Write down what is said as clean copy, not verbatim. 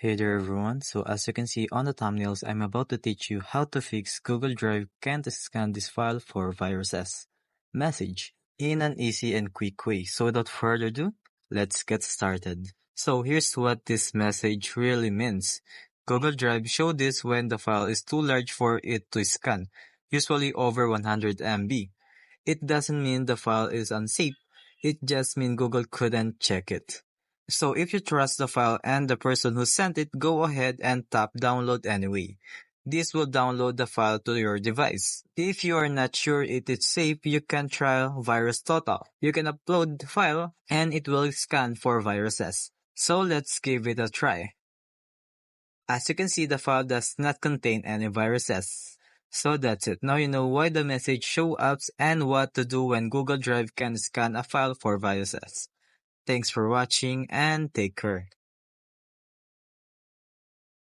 Hey there everyone, so as you can see on the thumbnails, I'm about to teach you how to fix Google Drive can't scan this file for viruses. Message in an easy and quick way. So without further ado, let's get started. So here's what this message really means. Google Drive shows this when the file is too large for it to scan, usually over 100 MB. It doesn't mean the file is unsafe, it just means Google couldn't check it. So if you trust the file and the person who sent it, go ahead and tap download anyway. This will download the file to your device. If you are not sure it is safe, you can try Virus Total. You can upload the file and it will scan for viruses. So let's give it a try. As you can see, the file does not contain any viruses. So that's it. Now you know why the message shows up and what to do when Google Drive can scan a file for viruses. Thanks for watching and take care.